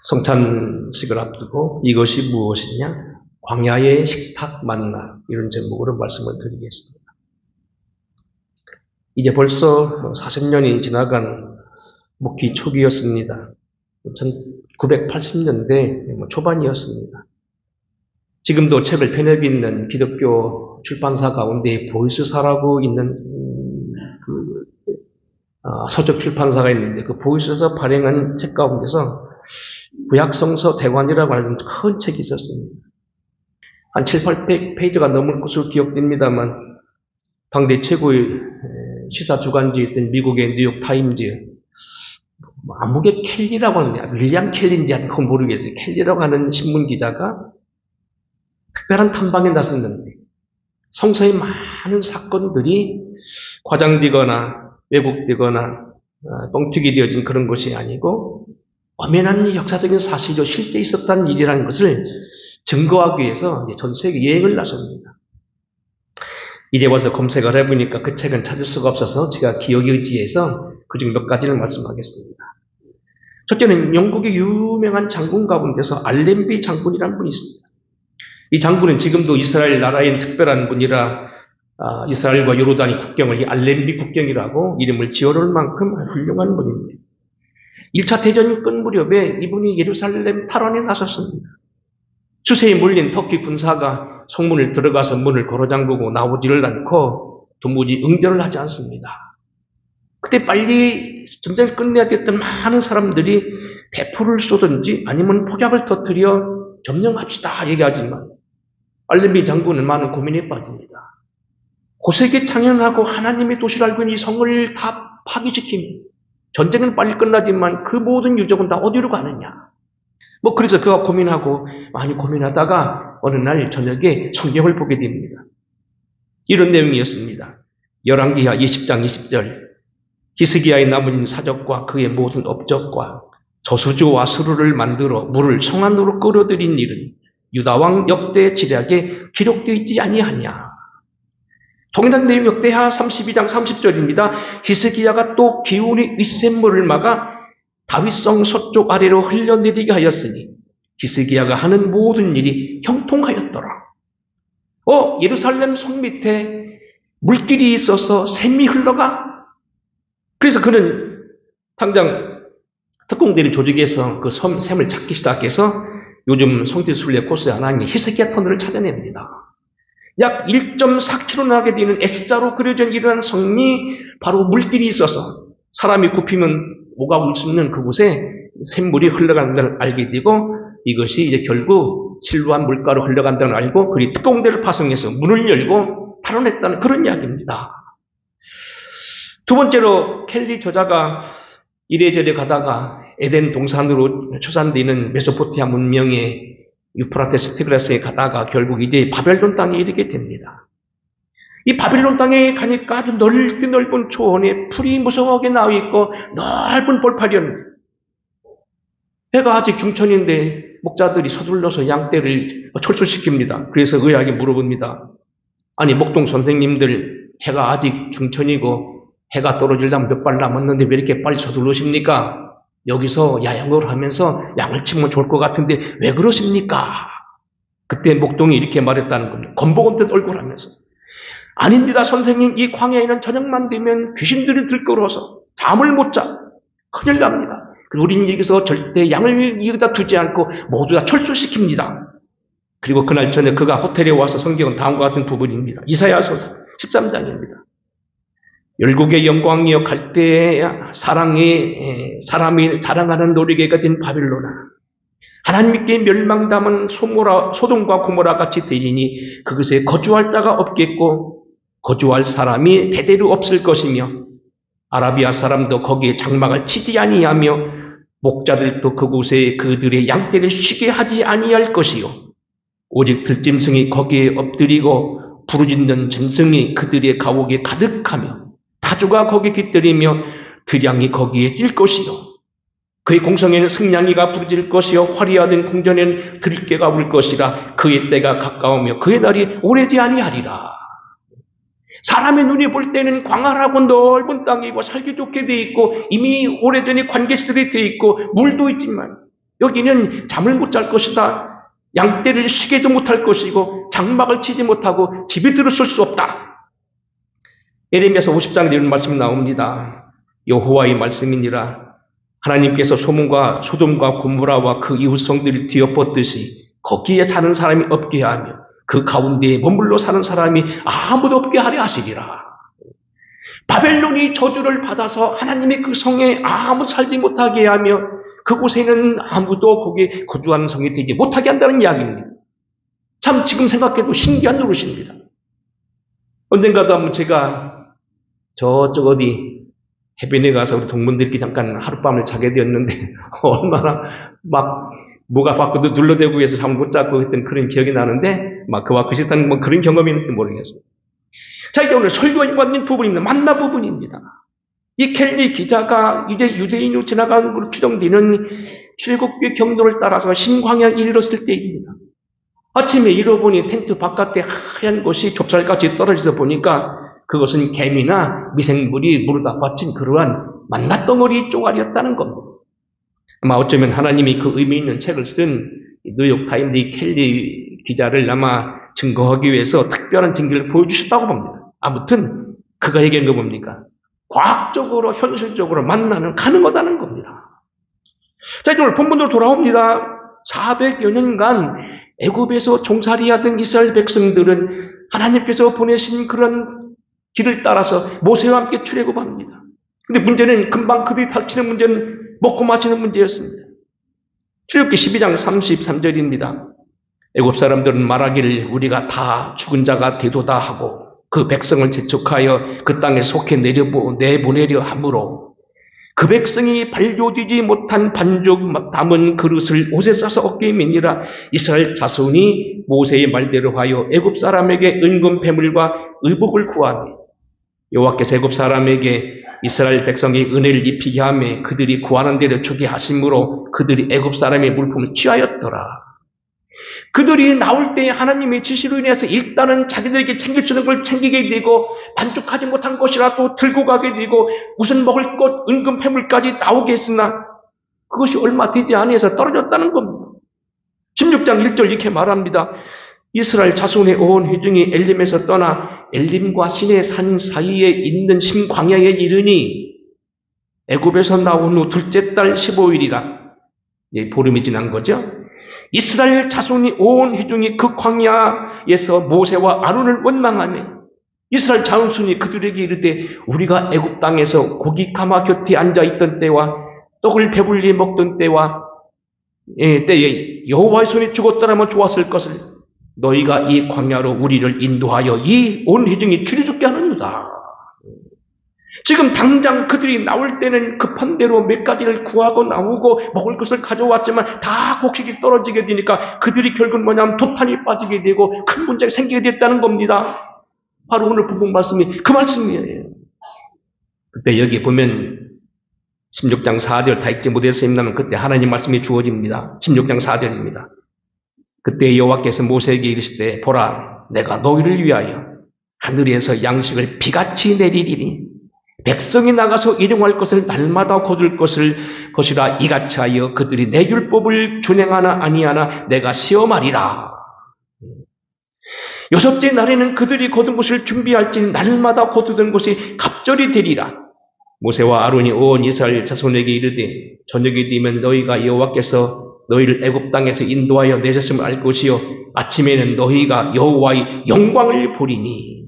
성찬식을 앞두고 이것이 무엇이냐? 광야의 식탁 만나, 이런 제목으로 말씀을 드리겠습니다. 이제 벌써 40년이 지나간 목기 초기였습니다. 1980년대 초반이었습니다. 지금도 책을 펴내고 있는 기독교 출판사 가운데 보이스사라고 있는 서적 출판사가 있는데, 그 보이스에서 발행한 책 가운데서 구약성서 대관이라고 하는 큰 책이 있었습니다. 한 7, 8페이지가 넘을 것으로 기억됩니다만, 당대 최고의 시사 주간지였던 미국의 뉴욕타임즈, 아무개 켈리라고 하는, 윌리엄 켈리인지 그건 모르겠어요. 켈리라고 하는 신문 기자가 특별한 탐방에 나섰는데, 성서의 많은 사건들이 과장되거나 왜곡되거나 뻥튀기 되어진 그런 것이 아니고 엄연한 역사적인 사실로 실제 있었다는 일이라는 것을 증거하기 위해서 전 세계 여행을 나섭니다. 이제 와서 검색을 해보니까 그 책은 찾을 수가 없어서 제가 기억에 의지해서 그중 몇 가지를 말씀하겠습니다. 첫째는 영국의 유명한 장군 가운데서 알렌비 장군이라는 분이 있습니다. 이 장군은 지금도 이스라엘 나라의 특별한 분이라 이스라엘과 요르단의 국경을 이 알렌비 국경이라고 이름을 지어놓을 만큼 훌륭한 분인데, 1차 대전이 끝 무렵에 이분이 예루살렘 탈환에 나섰습니다. 추세에 몰린 터키 군사가 성문을 들어가서 문을 걸어잠그고 나오지를 않고 도무지 응대를 하지 않습니다. 그때 빨리 전쟁을 끝내야겠던 많은 사람들이 대포를 쏘든지 아니면 폭약을 터뜨려 점령합시다 얘기하지만, 알렌비 장군은 많은 고민에 빠집니다. 고세계 창현하고 하나님의 도시를 알고 있는 이 성을 다 파괴시키면 전쟁은 빨리 끝나지만 그 모든 유적은 다 어디로 가느냐. 그래서 그가 고민하고 많이 고민하다가 어느 날 저녁에 성경을 보게 됩니다. 이런 내용이었습니다. 열왕기하 20장 20절. 히스기야의 남은 사적과 그의 모든 업적과 저수지와 스루를 만들어 물을 성 안으로 끌어들인 일은 유다왕 역대 지략에 기록되어 있지 아니하냐. 동일한 내용 역대하 32장 30절입니다. 히스기야가 또 기운이 윗샘물을 막아 다윗성 서쪽 아래로 흘려내리게 하였으니 히스기야가 하는 모든 일이 형통하였더라. 예루살렘 성 밑에 물길이 있어서 샘이 흘러가? 그래서 그는 당장 특공대를 조직해서 그 샘을 찾기 시작해서 요즘 성지순례 코스 하나인 히스기야 터널을 찾아냅니다. 약 1.4km 나게 되는 S자로 그려진 이러한 성이 바로 물길이 있어서 사람이 굽히면 뭐가 올 수 있는 그곳에 샘물이 흘러가는 걸 알게 되고, 이것이 이제 결국 실로한 물가로 흘러간다는 걸 알고 그리 특공대를 파송해서 문을 열고 탈환했다는 그런 이야기입니다. 두 번째로 켈리 저자가 이래저래 가다가 에덴 동산으로 추산되는 메소포티아 문명의 유프라테스 티그레스에 가다가 결국 이제 바벨론 땅에 이르게 됩니다. 이 바벨론 땅에 가니까 아주 넓은 초원에 풀이 무성하게 나와 있고 넓은 벌판이었는데, 해가 아직 중천인데 목자들이 서둘러서 양떼를 철수시킵니다. 그래서 의아하게 물어봅니다. 아니, 목동 선생님들 해가 아직 중천이고 해가 떨어지려면 몇 발 남았는데 왜 이렇게 빨리 서둘러십니까? 여기서 야영을 하면서 양을 치면 좋을 것 같은데 왜 그러십니까? 그때 목동이 이렇게 말했다는 겁니다. 건복은 듯 얼굴하면서. 아닙니다, 선생님. 이 광야에는 저녁만 되면 귀신들이 들끓어서 잠을 못 자. 큰일 납니다. 우리는 여기서 절대 양을 여기다 두지 않고 모두 다 철수시킵니다. 그리고 그날 저녁 그가 호텔에 와서 성경은 다음과 같은 부분입니다. 이사야서 13장입니다. 열국의 영광이여 갈대의 사람이 자랑하는 놀이개가 된 바빌로나, 하나님께 멸망당한 소돔과 고모라 같이 되리니 그것에 거주할 자가 없겠고 거주할 사람이 대대로 없을 것이며 아라비아 사람도 거기에 장막을 치지 아니하며 목자들도 그곳에 그들의 양떼를 쉬게 하지 아니할 것이요 오직 들짐승이 거기에 엎드리고 부르짖는 짐승이 그들의 가옥에 가득하며 타조가 거기 깃들이며 들양이 거기에 뛸 것이요 그의 공성에는 승냥이가 부르짖을 것이요 화려하던 궁전에는 들깨가 울 것이라. 그의 때가 가까우며 그의 날이 오래지 아니하리라. 사람의 눈이 볼 때는 광활하고 넓은 땅이고 살기 좋게 돼 있고 이미 오래전에 관계시설이 돼 있고 물도 있지만, 여기는 잠을 못 잘 것이다. 양떼를 쉬게도 못할 것이고 장막을 치지 못하고 집에 들어설 수 없다. 예레미야서 50장에 이런 말씀이 나옵니다. 여호와의 말씀이니라. 하나님께서 소돔과 고모라와 그 이웃 성들을 뒤엎었듯이 거기에 사는 사람이 없게 하며 그 가운데에 머물러 사는 사람이 아무도 없게 하려 하시리라. 바벨론이 저주를 받아서 하나님의 그 성에 아무도 살지 못하게 하며 그곳에는 아무도 거기에 거주하는 성이 되지 못하게 한다는 이야기입니다. 참 지금 생각해도 신기한 노릇입니다. 언젠가도 한번 제가 저쪽 어디 해변에 가서 우리 동문들끼리 잠깐 하룻밤을 자게 되었는데 얼마나 막 뭐가 밖으로 눌러대고 해서 잠을 못 자고 했던 그런 기억이 나는데 막 그와 비슷한 뭐 그런 경험이 있는지 모르겠어요. 자, 이제 오늘 설교에 관련 부분입니다. 만나 부분입니다. 이 켈리 기자가 이제 유대인으로 지나간 것으로 추정되는 출애굽기 경로를 따라서 신광야에 이르렀을 때입니다. 아침에 일어보니 텐트 바깥에 하얀 것이 좁쌀같이 떨어져서 보니까 그것은 개미나 미생물이 물에다 받친 그러한 만나덩어리 쪼가리였다는 겁니다. 아마 어쩌면 하나님이 그 의미 있는 책을 쓴 뉴욕타임즈 이 켈리 기자를 아마 증거하기 위해서 특별한 증거를 보여주셨다고 봅니다. 아무튼 그가 얘기한 거 뭡니까? 과학적으로 현실적으로 만나는 가능하다는 겁니다. 자, 이제 오늘 본문으로 돌아옵니다. 400여 년간 애굽에서 종살이하던 이스라엘 백성들은 하나님께서 보내신 그런 길을 따라서 모세와 함께 출애굽합니다. 근데 문제는 금방 그들이 닥치는 문제는 먹고 마시는 문제였습니다. 출애굽기 12장 33절입니다. 애굽 사람들은 말하기를 우리가 다 죽은 자가 되도다 하고 그 백성을 재촉하여 그 땅에 속해 내보내려 하므로 그 백성이 발교되지 못한 반죽 담은 그릇을 옷에 싸서 어깨에 매니라. 이스라엘 자손이 모세의 말대로 하여 애굽 사람에게 은금 패물과 의복을 구하며 여호와께서 애굽 사람에게 이스라엘 백성이 은혜를 입히게 하며 그들이 구하는 대로 주게 하심으로 그들이 애굽 사람의 물품을 취하였더라. 그들이 나올 때 하나님의 지시로 인해서 일단은 자기들에게 챙길 수 있는 걸 챙기게 되고 반죽하지 못한 것이라도 들고 가게 되고 무슨 먹을 것, 은금 패물까지 나오게 했으나 그것이 얼마 되지 않아서 떨어졌다는 겁니다. 16장 1절 이렇게 말합니다. 이스라엘 자손의 온 회중이 엘림에서 떠나 엘림과 시내 산 사이에 있는 신광야에 이르니 애굽에서 나온 후 둘째 달 15일이라 보름이 지난 거죠. 이스라엘 자손이 온 회중이 그 광야에서 모세와 아론을 원망하며 이스라엘 자손이 그들에게 이르되 우리가 애굽 땅에서 고기 가마 곁에 앉아있던 때와 떡을 배불리 먹던 때에 여호와의 손에 죽었더라면 좋았을 것을 너희가 이 광야로 우리를 인도하여 이 온 회중이 줄여 죽게 하느니라. 지금 당장 그들이 나올 때는 급한 대로 몇 가지를 구하고 나오고 먹을 것을 가져왔지만 다 곡식이 떨어지게 되니까 그들이 결국은 뭐냐면 도탄이 빠지게 되고 큰 문제가 생기게 됐다는 겁니다. 바로 오늘 본문 말씀이 그 말씀이에요. 그때 여기 보면 16장 4절 다 읽지 못했습니다만 그때 하나님 말씀이 주어집니다. 16장 4절입니다. 그때 여호와께서 모세에게 이르시되 보라 내가 너희를 위하여 하늘에서 양식을 비같이 내리리니 백성이 나가서 일용할 것을 날마다 거둘 것이라 이같이 하여 그들이 내 율법을 준행하나 아니하나 내가 시험하리라. 여섯째 날에는 그들이 거둔 것을 준비할지 날마다 거두던 것이 갑절이 되리라. 모세와 아론이 온 이스라엘 자손에게 이르되 저녁이 되면 너희가 여호와께서 너희를 애굽 땅에서 인도하여 내셨음을 알 것이요 아침에는 너희가 여호와의 영광을 보리니.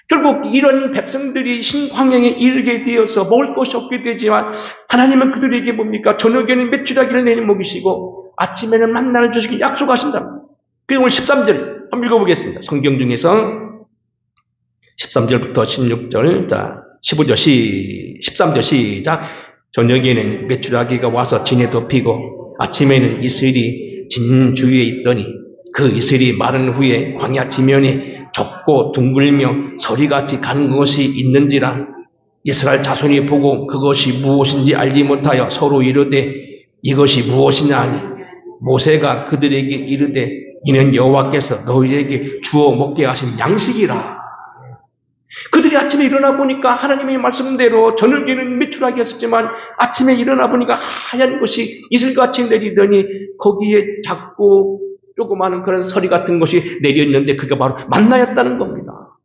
결국 이런 백성들이 신광야에 이르게 되어서 먹을 것이 없게 되지만 하나님은 그들에게 뭡니까? 저녁에는 메추라기를 내려 먹이시고 아침에는 만나를 주시기 약속하신다. 그리고 오늘 13절 한번 읽어보겠습니다. 성경 중에서 13절부터 16절, 자 15절 13절 시작. 저녁에는 메추라기가 와서 진에 덮이고 아침에는 이슬이 진 주위에 있더니 그 이슬이 마른 후에 광야 지면에 좁고 둥글며 서리같이 간 것이 있는지라. 이스라엘 자손이 보고 그것이 무엇인지 알지 못하여 서로 이르되 이것이 무엇이냐 하니 모세가 그들에게 이르되 이는 여호와께서 너희에게 주어 먹게 하신 양식이라. 그들이 아침에 일어나 보니까 하나님의 말씀대로 저녁에는 매출하게 했었지만 아침에 일어나 보니까 하얀 것이 이슬같이 내리더니 거기에 작고 조그마한 그런 서리 같은 것이 내렸는데 그게 바로 만나였다는 겁니다.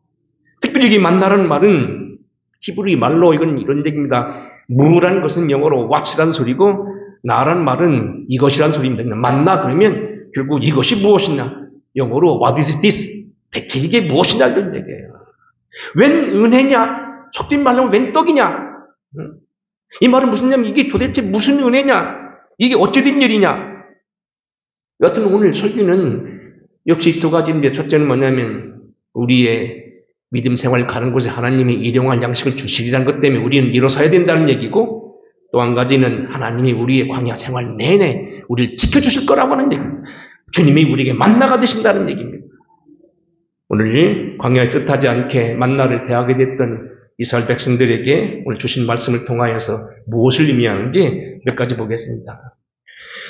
특별히 이 만나라는 말은 히브리 말로 이건 이런 얘기입니다. 무라는 것은 영어로 what이란 소리고 나란 말은 이것이란 소리입니다. 만나 그러면 결국 이것이 무엇이냐? 영어로 what is this? 대체 이게 무엇이냐 이런 얘기예요. 웬 은혜냐? 속된 말로 웬 떡이냐? 이 말은 무슨 냐면 이게 도대체 무슨 은혜냐? 이게 어찌된 일이냐? 여하튼 오늘 설교는 역시 두 가지인데 첫째는 뭐냐면 우리의 믿음 생활 가는 곳에 하나님이 일용할 양식을 주시리라는 것 때문에 우리는 일어서야 된다는 얘기고 또 한 가지는 하나님이 우리의 광야 생활 내내 우리를 지켜주실 거라고 하는 얘기입니다. 주님이 우리에게 만나가 되신다는 얘기입니다. 오늘 광야에 뜻하지 않게 만나를 대하게 됐던 이스라엘 백성들에게 오늘 주신 말씀을 통하여서 무엇을 의미하는지 몇 가지 보겠습니다.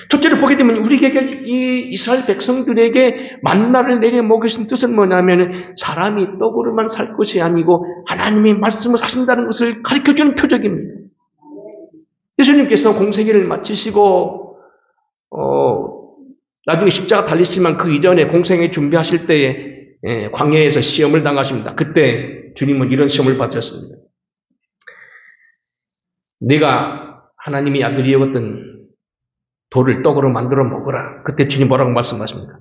첫째로 보게 되면 우리에게 이 이스라엘 백성들에게 만나를 내려 먹이신 뜻은 뭐냐면 사람이 떡으로만 살 것이 아니고 하나님의 말씀을 사신다는 것을 가르쳐주는 표적입니다. 예수님께서 공생애를 마치시고 나중에 십자가 달리시지만 그 이전에 공생애 준비하실 때에 광야에서 시험을 당하십니다. 그때 주님은 이런 시험을 받으셨습니다. 내가 하나님의 아들이었던 돌을 떡으로 만들어 먹어라. 그때 주님 뭐라고 말씀하십니까?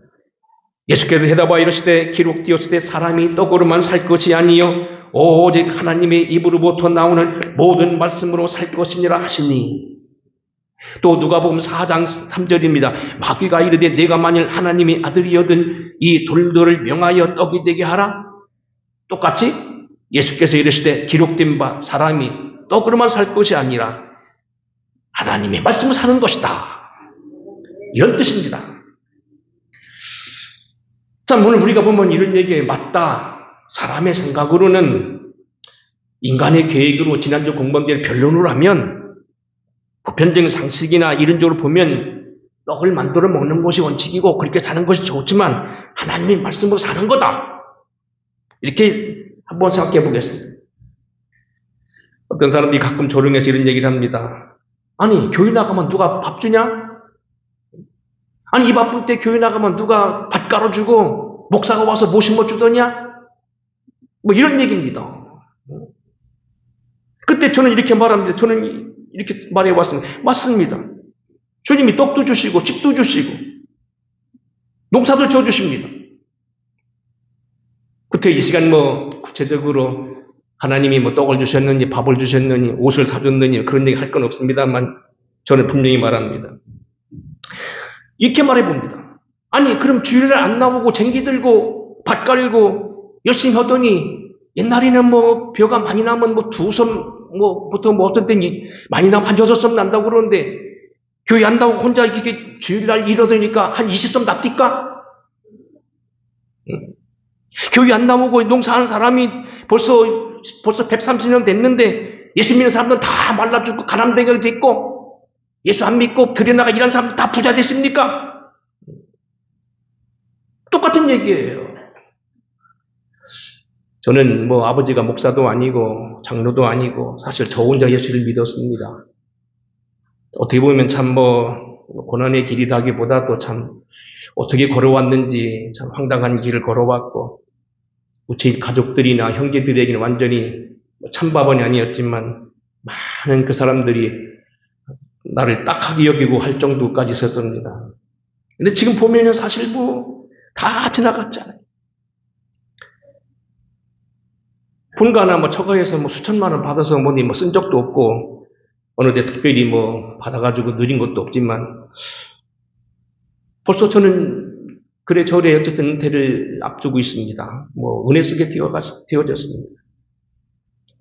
예수께서 대답하여 이르시되 기록되었으되 사람이 떡으로만 살 것이 아니요 오직 하나님의 입으로부터 나오는 모든 말씀으로 살 것이니라 하시니. 또 누가복음 4장 3절입니다. 마귀가 이르되 내가 만일 하나님의 아들이거든 이 돌들을 명하여 떡이 되게 하라. 똑같이 예수께서 이르시되 기록된 바 사람이 떡으로만 살 것이 아니라 하나님의 말씀을 사는 것이다. 이런 뜻입니다. 자, 오늘 우리가 보면 이런 얘기에 맞다. 사람의 생각으로는 인간의 계획으로 지난주 공부한 변론을 하면 보편적인 상식이나 이론적으로 보면 떡을 만들어 먹는 것이 원칙이고 그렇게 사는 것이 좋지만 하나님의 말씀으로 사는 거다. 이렇게 한번 생각해 보겠습니다. 어떤 사람들이 가끔 조롱해서 이런 얘기를 합니다. 아니, 교회 나가면 누가 밥 주냐? 아니, 이 바쁠 때 교회 나가면 누가 밥 깔아주고 목사가 와서 뭐 심어주더냐? 뭐 이런 얘기입니다. 그때 저는 이렇게 말합니다. 저는 이렇게 말해왔습니다. 맞습니다. 주님이 떡도 주시고 집도 주시고 농사도 지어주십니다. 그때 이 시간 뭐 구체적으로 하나님이 뭐 떡을 주셨느니 밥을 주셨느니 옷을 사줬느니 그런 얘기 할 건 없습니다만 저는 분명히 말합니다. 이렇게 말해봅니다. 아니 그럼 주일날 안 나오고 쟁기 들고 밭 깔고 열심히 하더니 옛날에는 뭐 벼가 많이 나면 뭐 2섬 뭐 보통 뭐 어떤 때는 많이 나면 한 6섬 난다고 그러는데 교회 안 나오고 혼자 이렇게 주일날 이러더니까 한 20섬 납니까? 교회 안 나오고 농사하는 사람이 벌써 130년 됐는데 예수 믿는 사람들은 다 말라 죽고 가난뱅이가 됐고 예수 안 믿고 들여나가 일하는 사람들 다 부자 됐습니까? 똑같은 얘기예요. 저는 뭐 아버지가 목사도 아니고 장로도 아니고 사실 저 혼자 예수를 믿었습니다. 어떻게 보면 참 뭐 고난의 길이라기보다도 참 어떻게 걸어왔는지 참 황당한 길을 걸어왔고 제 가족들이나 형제들에게는 완전히 찬바본이 아니었지만 많은 그 사람들이 나를 딱하게 여기고 할 정도까지 있었습니다. 근데 지금 보면은 사실 뭐 다 지나갔잖아요. 분가나 뭐 처가에서 뭐 수천만 원 받아서 뭐 쓴 적도 없고 어느 데 특별히 뭐 받아가지고 누린 것도 없지만 벌써 저는 그래 저래 어쨌든 은퇴를 앞두고 있습니다. 뭐 은혜 속에 되어졌습니다.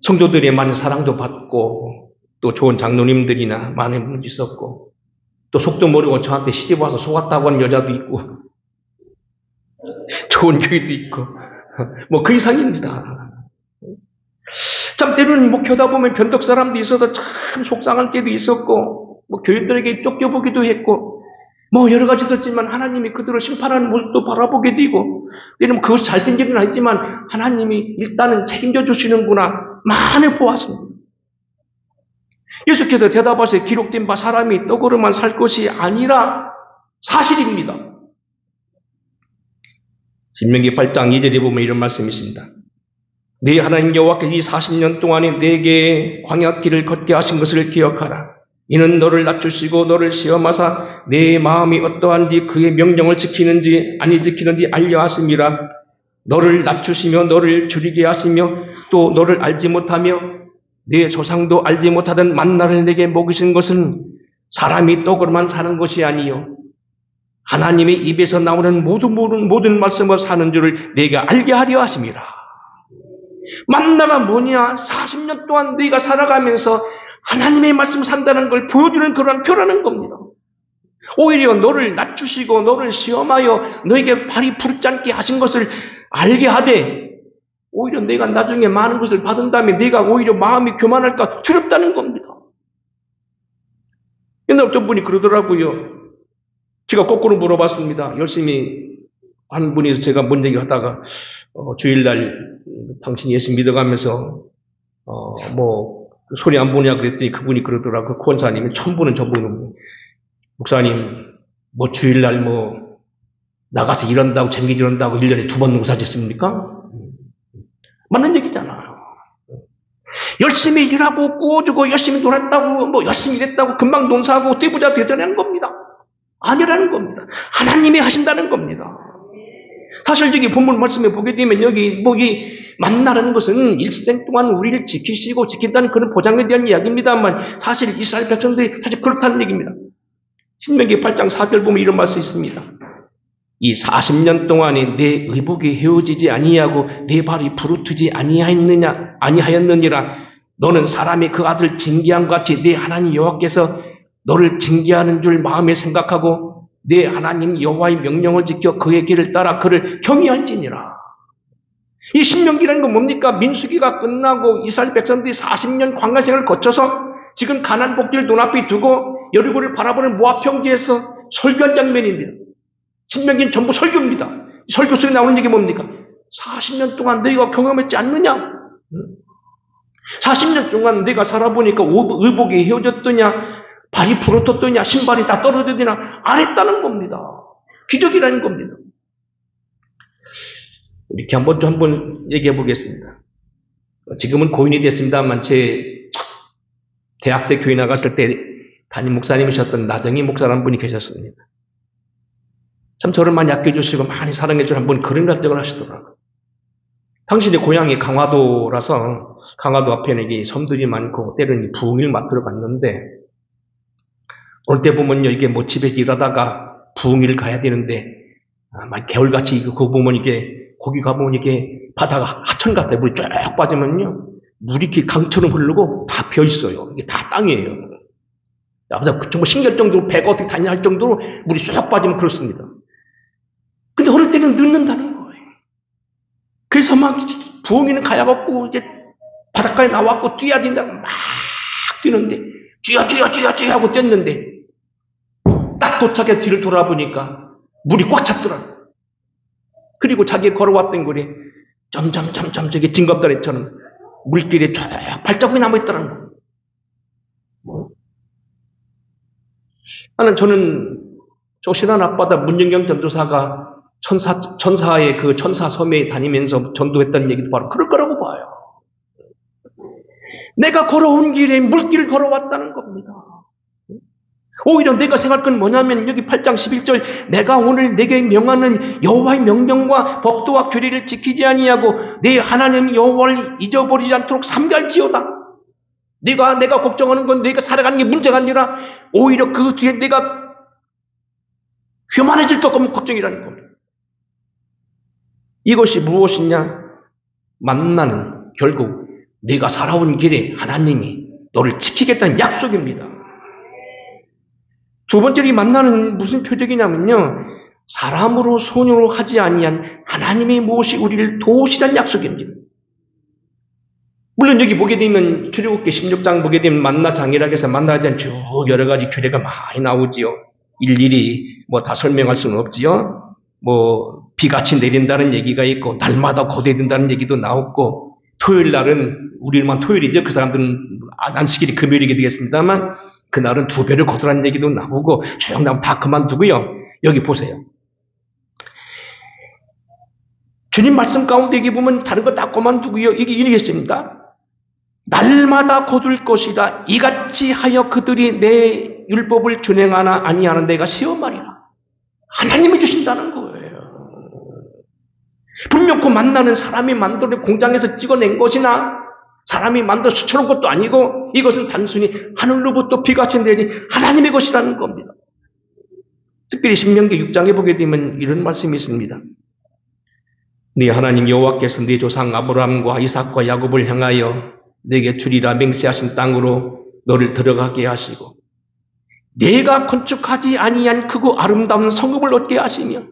성도들의 많은 사랑도 받고 또 좋은 장로님들이나 많은 분이 있었고 또 속도 모르고 저한테 시집 와서 속았다고 하는 여자도 있고 좋은 교회도 있고 뭐 그 이상입니다. 참 때로는 목회하다 보면 변덕 사람도 있어서 참 속상할 때도 있었고 뭐 교회들에게 쫓겨보기도 했고 뭐 여러 가지 있었지만 하나님이 그들을 심판하는 모습도 바라보게 되고, 왜냐면 그것이 잘된 일은 아니지만 하나님이 일단은 책임져 주시는구나 많이 보았습니다. 예수께서 대답하시되 기록된 바 사람이 떡으로만 살 것이 아니라 사실입니다. 신명기 8장 2절에 보면 이런 말씀이 있습니다. 네 하나님 여호와께서 이 40년 동안에 네게 광야길을 걷게 하신 것을 기억하라. 이는 너를 낮추시고 너를 시험하사 내 마음이 어떠한지 그의 명령을 지키는지 아니 지키는지 알려 하심이라. 너를 낮추시며 너를 줄이게 하시며 또 너를 알지 못하며 네 조상도 알지 못하던 만나를 내게 먹이신 것은 사람이 떡으로만 사는 것이 아니요 하나님의 입에서 나오는 모든 말씀을 사는 줄을 내가 알게 하려 하심이라. 만나가 뭐냐? 40년 동안 네가 살아가면서 하나님의 말씀 산다는 걸 보여주는 그런 표라는 겁니다. 오히려 너를 낮추시고 너를 시험하여 너에게 발이 부르지 않게 하신 것을 알게 하되 오히려 내가 나중에 많은 것을 받은 다음에 내가 오히려 마음이 교만할까 두렵다는 겁니다. 옛날 어떤 분이 그러더라고요. 제가 거꾸로 물어봤습니다. 열심히 한 분이 제가 뭔 얘기 하다가 주일날 당신 예수 믿어가면서 뭐 소리 안 보냐 그랬더니 그분이 그러더라고요. 그 권사님이 처음 보는 저분은 목사님 뭐 주일날 뭐 나가서 일한다고 쟁기질한다고 1년에 2번 농사 짓습니까? 맞는 얘기잖아요. 열심히 일하고 구워주고 열심히 놀았다고 뭐 열심히 일했다고 금방 농사하고 떼부자 되더라는 겁니다. 아니라는 겁니다. 하나님이 하신다는 겁니다. 사실 여기 본문 말씀에 보게 되면 여기 만나라는 것은 일생 동안 우리를 지키시고 지킨다는 그런 보장에 대한 이야기입니다만 사실 이스라엘 백성들이 사실 그렇다는 얘기입니다. 신명기 8장 4절 보면 이런 말씀이 있습니다. 이 40년 동안에 내 의복이 헤어지지 아니하고 내 발이 부르트지 아니하였느니라. 너는 사람이 그 아들 징계함 같이 내 하나님 여호와께서 너를 징계하는 줄 마음에 생각하고 내 하나님 여호와의 명령을 지켜 그의 길을 따라 그를 경외할지니라. 이 신명기라는 건 뭡니까? 민수기가 끝나고 이스라엘 백성들이 40년 광야 생활을 거쳐서 지금 가나안 복지를 눈앞에 두고 여리고를 바라보는 모압 평지에서 설교한 장면입니다. 신명기는 전부 설교입니다. 설교 속에 나오는 얘기 뭡니까? 40년 동안 너희가 경험했지 않느냐? 40년 동안 내가 살아보니까 의복이 헤어졌더냐? 발이 부러졌더냐? 신발이 다 떨어졌더냐? 안 했다는 겁니다. 기적이라는 겁니다. 이렇게 한번 얘기해 보겠습니다. 지금은 고인이 됐습니다만 제 대학 때 교회 나갔을 때 담임 목사님이셨던 나정희 목사라는 분이 계셨습니다. 참 저를 많이 아껴주시고 많이 사랑해주는 한 분 그런 결정을 하시더라고요. 당신의 고향이 강화도라서 강화도 앞에는 이게 섬들이 많고 때로는 부흥을 맡으러 갔는데 올 때 보면요 이게 뭐 집에서 일하다가 부흥일을 가야 되는데 개울같이 그거 보면 이게 거기 가보면 이게 바다가 하천 같아요. 물이 쭉 빠지면요 물이 이렇게 강처럼 흐르고 다 비어 있어요. 이게 다 땅이에요. 정말 신기할 정도로 배가 어떻게 다니냐 할 정도로 물이 쑥 빠지면 그렇습니다. 근데 어릴 때는 늦는다는 거예요. 그래서 막 부흥이는 가야갖고 이제 바닷가에 나왔고 뛰어야 된다고 막 뛰는데 쥐야 하고 뛰었는데 딱 도착해 뒤를 돌아보니까 물이 꽉 찼더라고요. 그리고 자기 걸어왔던 거리 점점 저기 징검다리처럼 물길에 쫙 발자국이 남아있더라는 거예요. 저는 저 신안 앞바다 문정경 전도사가 천사의 그 천사 섬에 다니면서 전도했다는 얘기도 바로 그럴 거라고 봐요. 내가 걸어온 길에 물길을 걸어왔다는 겁니다. 오히려 내가 생각할 건 뭐냐면 여기 8장 11절 내가 오늘 내게 명하는 여호와의 명령과 법도와 규례를 지키지 아니하고 내 하나님 여호와를 잊어버리지 않도록 삼갈지어다. 내가 걱정하는 건 내가 살아가는 게 문제가 아니라 오히려 그 뒤에 내가 교만해질 것 같으면 걱정이라는 겁니다. 이것이 무엇이냐? 만나는 결국 네가 살아온 길에 하나님이 너를 지키겠다는 약속입니다. 두 번째로 이 만나는 무슨 표적이냐면요. 사람으로 손으로 하지 아니한 하나님의 무엇이 우리를 도우시라는 약속입니다. 물론 여기 보게 되면 출애굽기 16장 보게 되면 만나 장이라고 해서 만나에 대한 쭉 여러 가지 규례가 많이 나오지요. 일일이 뭐 다 설명할 수는 없지요. 뭐 비같이 내린다는 얘기가 있고 날마다 고대된다는 얘기도 나왔고 토요일 날은 우리만 토요일이죠. 그 사람들은 안식일이 금요일이게 되겠습니다만 그날은 2배를 거두라는 얘기도 나오고 조용나면 다 그만두고요. 여기 보세요. 주님 말씀 가운데 여기 보면 다른 거 다 그만두고요. 이게 이러겠습니다. 날마다 거둘 것이라 이같이 하여 그들이 내 율법을 준행하나 아니하는 데가 시험하리라. 하나님이 주신다는 거예요. 분명 그 만나는 사람이 만들어 공장에서 찍어낸 것이나 사람이 만들어 수출한 것도 아니고 이것은 단순히 하늘로부터 비같이 내린 하나님의 것이라는 겁니다. 특별히 신명기 6장에 보게 되면 이런 말씀이 있습니다. 네 하나님 여호와께서 네 조상 아브라함과 이삭과 야곱을 향하여 내게 주리라 맹세하신 땅으로 너를 들어가게 하시고 내가 건축하지 아니한 크고 아름다운 성읍을 얻게 하시며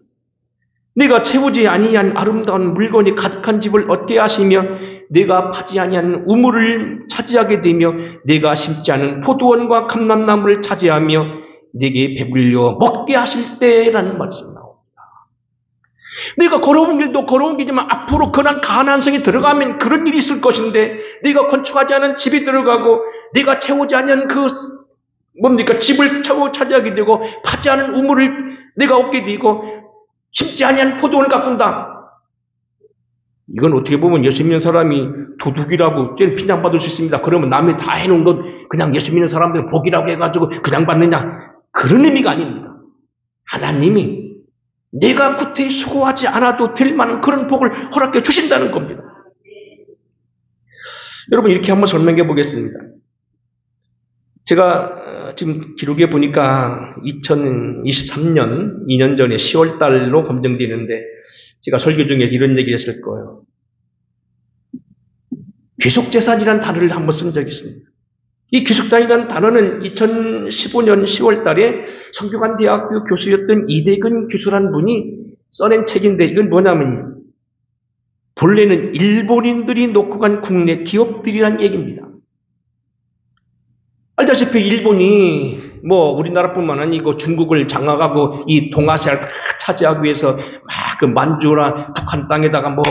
내가 채우지 아니한 아름다운 물건이 가득한 집을 얻게 하시며 내가 파지 아니한 우물을 차지하게 되며 내가 심지 않은 포도원과 감람나무를 차지하며 내게 배불려 먹게 하실 때라는 말씀 나옵니다. 내가 걸어온 길도 걸어온 길이지만 앞으로 그런 가나안 성에 들어가면 그런 일이 있을 것인데 내가 건축하지 않은 집이 들어가고 내가 채우지 않은 그 집을 차지하게 되고 파지 않은 우물을 내가 얻게 되고 심지 아니한 포도원을 가꾼다. 이건 어떻게 보면 예수 믿는 사람이 도둑이라고 비난받을 수 있습니다. 그러면 남이 다 해놓은 것 그냥 예수 믿는 사람들은 복이라고 해가지고 그냥 받느냐. 그런 의미가 아닙니다. 하나님이 내가 구태히 수고하지 않아도 될 만한 그런 복을 허락해 주신다는 겁니다. 여러분 이렇게 한번 설명해 보겠습니다. 제가 지금 기록에 보니까 2023년 2년 전에 10월 달로 검증되는데 제가 설교 중에 이런 얘기를 했을 거예요. 귀속재산이라는 단어를 한번 쓴 적이 있습니다. 이 귀속재산이라는 단어는 2015년 10월 달에 성균관대학교 교수였던 이대근 교수라는 분이 써낸 책인데 이건 뭐냐면요. 본래는 일본인들이 놓고 간 국내 기업들이란 얘기입니다. 알다시피 일본이 우리나라뿐만 아니고 중국을 장악하고 이 동아시아를 다 차지하기 위해서 막 그 만주나 북한 땅에다가 막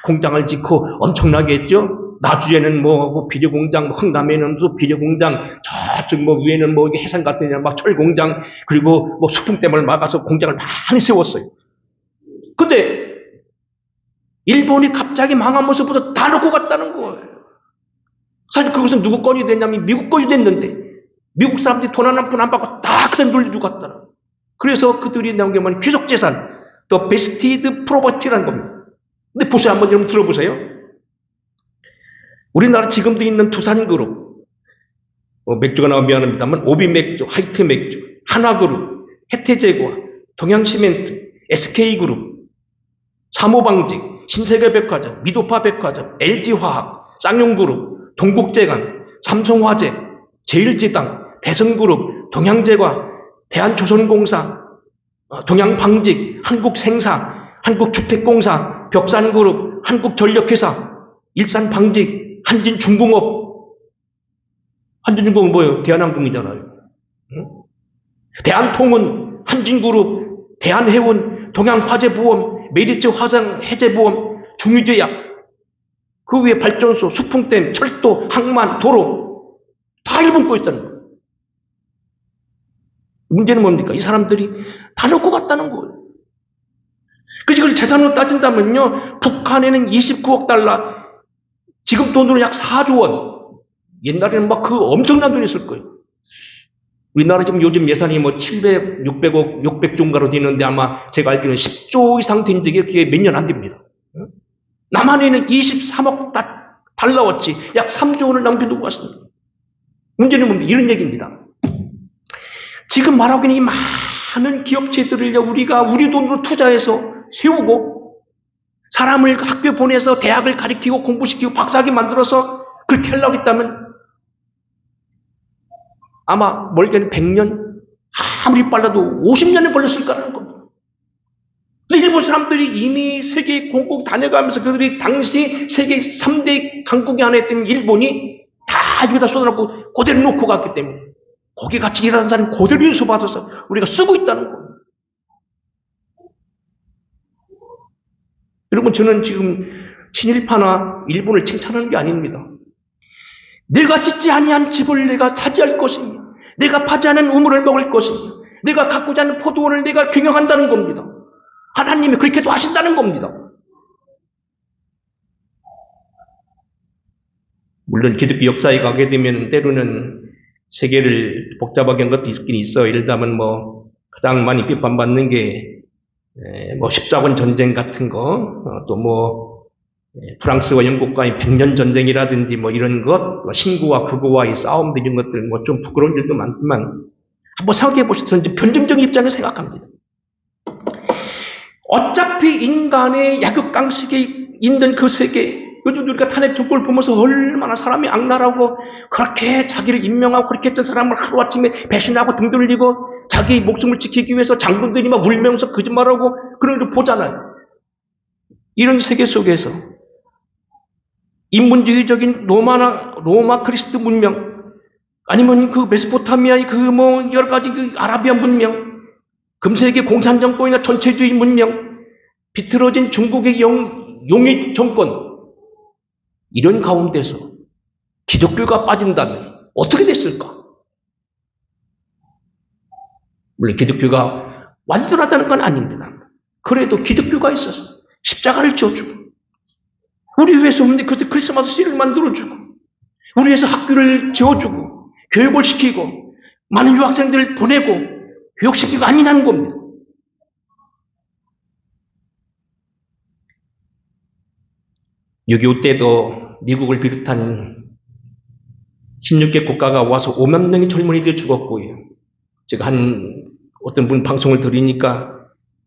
공장을 짓고 엄청나게 했죠. 나주에는 비료공장, 흥남에는 또 비료공장, 저쪽 위에는 해상 같은 데는 막 철공장, 그리고 수풍댐을 막아서 공장을 많이 세웠어요. 근데 일본이 갑자기 망한 모습부터 다 놓고 갔다는 거예요. 사실 그것은 누구 건이 됐냐면 미국 건이 됐는데 미국 사람들이 돈 한 푼 안 받고 다 그대로 돌려주고 갔다는 거예요. 그래서 그들이 나온 게 뭐냐면 귀속재산, 더 베스티드 프로퍼티라는 겁니다. 근데 보세요. 한번 여러분 들어보세요. 우리나라 지금도 있는 두산그룹, 맥주가 나오면 미안합니다만 오비맥주, 하이트맥주, 한화그룹, 혜태제과, 동양시멘트, SK그룹, 사모방직, 신세계백화점, 미도파백화점, LG화학, 쌍용그룹, 동국제강, 삼성화재, 제일제당, 대성그룹, 동양제과, 대한조선공사, 동양방직, 한국생사, 한국주택공사, 벽산그룹, 한국전력회사, 일산방직, 한진중공업. 한진중공업 뭐예요? 대한항공이잖아요. 대한통운, 한진그룹, 대한해운, 동양화재보험, 메리츠 화상 해제보험, 중유제약, 그 위에 발전소, 수풍댐, 철도, 항만, 도로 다 일본 거 있다는 거예요. 문제는 뭡니까? 이 사람들이 다 놓고 갔다는 거예요. 그래서 이걸 재산으로 따진다면요, 북한에는 29억 달러, 지금 돈으로 약 4조 원. 옛날에는 막 그 엄청난 돈이 있을 거예요. 우리나라 지금 요즘 예산이 700, 600억, 600조인가로 되는데 아마 제가 알기로는 10조 이상 된 적이 그게 몇 년 안 됩니다. 남한에는 23억 달러어치 약 3조 원을 남겨두고 왔습니다. 문제는 뭡니까? 이런 얘기입니다. 지금 말하고 있는 이 많은 기업체들을요, 우리가 우리 돈으로 투자해서 세우고 사람을 학교에 보내서 대학을 가르치고 공부시키고 박사학위 만들어서 그렇게 하려고 했다면 아마 멀게는 100년, 아무리 빨라도 50년이 걸렸을 거라는 겁니다. 근데 일본 사람들이 이미 세계 공국 다녀가면서 그들이 당시 세계 3대 강국이 하나 했던 일본이 다 여기다 쏟아놓고 그대로 놓고 갔기 때문에 거기 같이 일하는 사람이 그대로 인수받아서 우리가 쓰고 있다는 겁니다. 여러분, 저는 지금 친일파나 일본을 칭찬하는 게 아닙니다. 내가 짓지 아니한 집을 내가 차지할 것이며, 내가 파지 않은 우물을 먹을 것이며, 내가 가꾸지 않은 포도원을 내가 경영한다는 겁니다. 하나님이 그렇게도 하신다는 겁니다. 물론 기독교 역사에 가게 되면 때로는 세계를 복잡하게 한 것도 있긴 있어요. 예를 들면 가장 많이 비판받는 게 십자군 전쟁 같은 거, 또 프랑스와 영국과의 100년 전쟁이라든지 이런 것, 신구와 극우와의 싸움들 이런 것들 좀 부끄러운 일도 많지만 한번 생각해 보시면 변증적인 입장에서 생각합니다. 어차피 인간의 약육강식에 있는 그 세계, 요즘 우리가 탄핵 정권을 보면서 얼마나 사람이 악랄하고 그렇게 자기를 임명하고 그렇게 했던 사람을 하루아침에 배신하고 등 돌리고 자기 목숨을 지키기 위해서 장군들이 막 울면서 거짓말하고 그런 걸 보잖아요. 이런 세계 속에서 인문주의적인 로마 그리스드 문명, 아니면 그 메소포타미아의 여러 가지 아라비아 문명, 금세기 공산정권이나 전체주의 문명, 비틀어진 중국의 용의 정권, 이런 가운데서 기독교가 빠진다면 어떻게 됐을까? 물론 기독교가 완전하다는 건 아닙니다. 그래도 기독교가 있어서 십자가를 지어주고, 우리 위해서 크리스마스 씨를 만들어주고, 우리 위해서 학교를 지어주고, 교육을 시키고, 많은 유학생들을 보내고, 교육시키고 안일하는 겁니다. (6.25) 때도 미국을 비롯한 16개 국가가 와서 5만 명의 젊은이들이 죽었고요. 제가 어떤 분 방송을 들으니까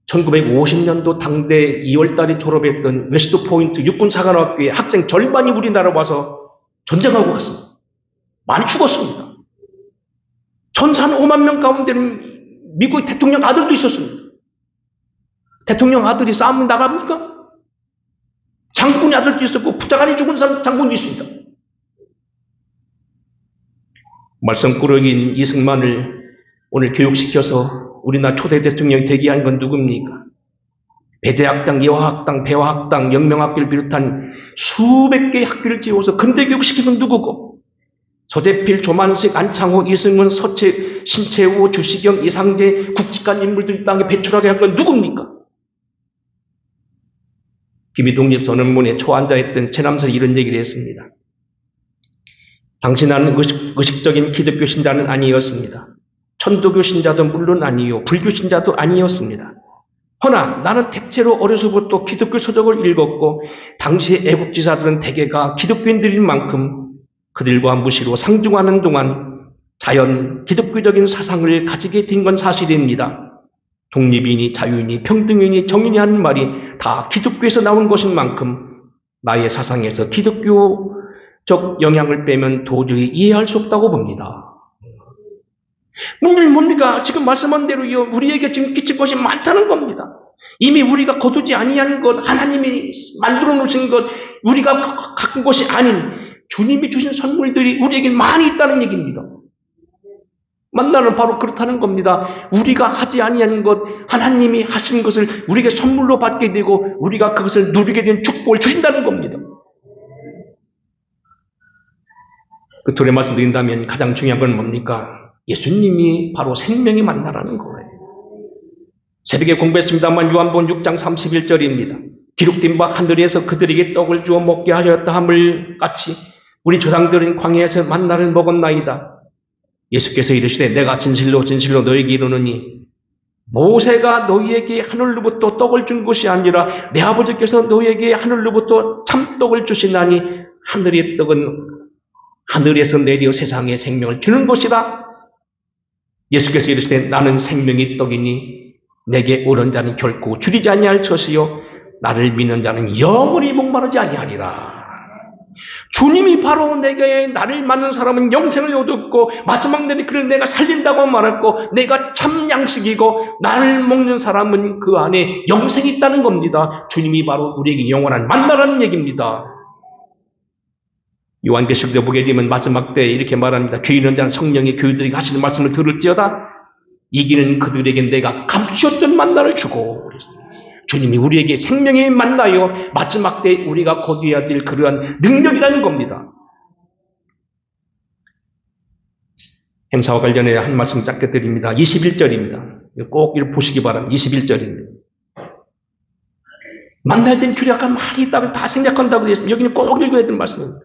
1950년도 당대 2월 달에 졸업했던 웨스트 포인트 육군사관학교의 학생 절반이 우리나라 와서 전쟁하고 갔습니다. 많이 죽었습니다. 전사 한 5만 명 가운데는 미국의 대통령 아들도 있었습니다. 대통령 아들이 싸움 나갑니까? 장군의 아들도 있었고 부자간이 죽은 사람 장군도 있습니다. 말썽꾸러기인 이승만을 오늘 교육시켜서 우리나라 초대 대통령이 되게 한 건 누굽니까? 배제학당, 예화학당, 배화학당, 영명학교를 비롯한 수백 개의 학교를 지어서 근대교육 시킨 건 누구고? 서재필, 조만식, 안창호, 이승훈, 서채, 신채호, 주시경, 이상재, 국직간 인물들이 땅에 배출하게 한 건 누굽니까? 김희독립 선언문에 초안자했던 최남선이 이런 얘기를 했습니다. 당신은 의식적인 기독교 신자는 아니었습니다. 천도교 신자도 물론 아니요, 불교 신자도 아니었습니다. 허나 나는 대체로 어려서부터 기독교 서적을 읽었고 당시의 애국지사들은 대개가 기독교인들인 만큼 그들과 무시로 상중하는 동안 자연 기독교적인 사상을 가지게 된 건 사실입니다. 독립이니 자유이니 평등이니 정의니 하는 말이 다 기독교에서 나온 것인 만큼 나의 사상에서 기독교적 영향을 빼면 도저히 이해할 수 없다고 봅니다. 문제는 뭡니까? 지금 말씀한 대로요, 우리에게 지금 끼칠 것이 많다는 겁니다. 이미 우리가 거두지 아니한 것, 하나님이 만들어 놓으신 것, 우리가 갖은 것이 아닌 주님이 주신 선물들이 우리에게 많이 있다는 얘기입니다. 만나는 바로 그렇다는 겁니다. 우리가 하지 아니한 것, 하나님이 하신 것을 우리에게 선물로 받게 되고 우리가 그것을 누리게 된 축복을 주신다는 겁니다. 끝으로 말씀드린다면 가장 중요한 건 뭡니까? 예수님이 바로 생명이 만나라는 거예요. 새벽에 공부했습니다만 요한복음 6장 31절입니다. 기록된 바 하늘에서 그들에게 떡을 주어 먹게 하셨다 함을 같이 우리 조상들은 광야에서 만나를 먹었나이다. 예수께서 이르시되 내가 진실로 진실로 너에게 이르노니 모세가 너희에게 하늘로부터 떡을 준 것이 아니라 내 아버지께서 너희에게 하늘로부터 참떡을 주시나니 하늘의 떡은 하늘에서 내려 세상에 생명을 주는 것이라. 예수께서 이르시되 나는 생명의 떡이니 내게 오른 자는 결코 줄이지 아니할 것이요 나를 믿는 자는 영원히 목마르지 아니하리라. 주님이 바로 내게 나를 맞는 사람은 영생을 얻었고 마지막 날에 그를 내가 살린다고 말했고 내가 참 양식이고 나를 먹는 사람은 그 안에 영생이 있다는 겁니다. 주님이 바로 우리에게 영원한 만나라는 얘기입니다. 요한계시록에 보게 되면 마지막 때 이렇게 말합니다. 귀 있는 자는 성령이 그들에게 하시는 말씀을 들을지어다 이기는 그들에게 내가 감추었던 만나를 주고. 주님이 우리에게 생명의 만나요 마지막 때 우리가 거두어야 될 그러한 능력이라는 겁니다. 행사와 관련해 한 말씀 짧게 드립니다. 21절입니다. 꼭 이렇게 보시기 바랍니다. 21절입니다. 만나야 되는 규례가 많이 있다고 다 생략한다고 되어 있습니다. 여기는 꼭 읽어야 되는 말씀입니다.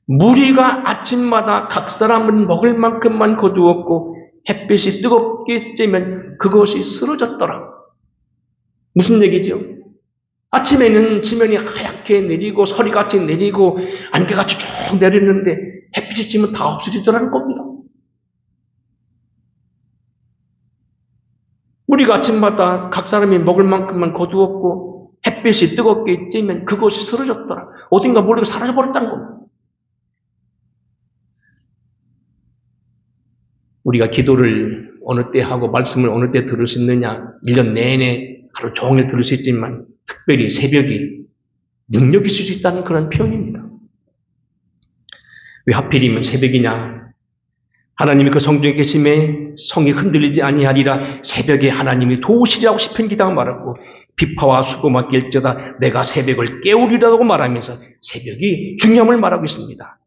무리가 아침마다 각 사람은 먹을 만큼만 거두었고 햇빛이 뜨겁게 쬐면 그것이 쓰러졌더라. 무슨 얘기죠? 아침에는 지면이 하얗게 내리고 서리같이 내리고 안개같이 쭉 내리는데 햇빛이 쬐면 다 없어지더라는 겁니다. 우리가 아침마다 각 사람이 먹을 만큼만 거두었고 햇빛이 뜨겁게 쬐면 그것이 쓰러졌더라. 어딘가 모르게 사라져버렸다는 겁니다. 우리가 기도를 어느 때 하고 말씀을 어느 때 들을 수 있느냐 1년 내내 하루 종일 들을 수 있지만 특별히 새벽이 능력이 있을 수 있다는 그런 표현입니다. 왜 하필이면 새벽이냐? 하나님이 그 성중에 계심에 성이 흔들리지 아니하리라. 새벽에 하나님이 도우시리라고 시편 기자가 말하고 비파와 수고만 낄저다 내가 새벽을 깨우리라고 말하면서 새벽이 중요함을 말하고 있습니다.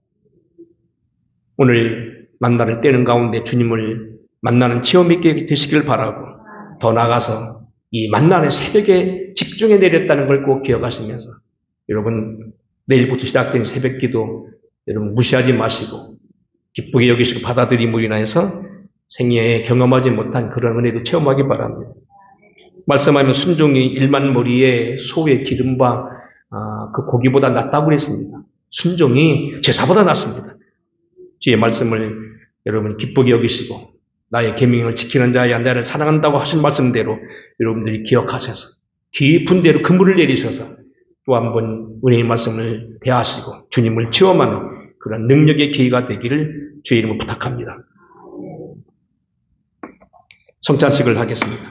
오늘 만나는 때는 가운데 주님을 만나는 체험이 있게 되시길 바라고 더 나아가서 이 만나는 새벽에 집중해 내렸다는 걸 꼭 기억하시면서 여러분 내일부터 시작된 새벽기도 여러분 무시하지 마시고 기쁘게 여기시고 받아들임으로 인해서 생애에 경험하지 못한 그런 은혜도 체험하기 바랍니다. 말씀하면 순종이 1만 머리의 소의 기름과 그 고기보다 낫다고 그랬습니다. 순종이 제사보다 낫습니다. 주의 말씀을 여러분 기쁘게 여기시고 나의 계명을 지키는 자야 나를 사랑한다고 하신 말씀대로 여러분들이 기억하셔서 깊은 데로 그물을 내리셔서 또 한 번 은혜의 말씀을 대하시고 주님을 체험하는 그런 능력의 기회가 되기를 주의 이름으로 부탁합니다. 성찬식을 하겠습니다.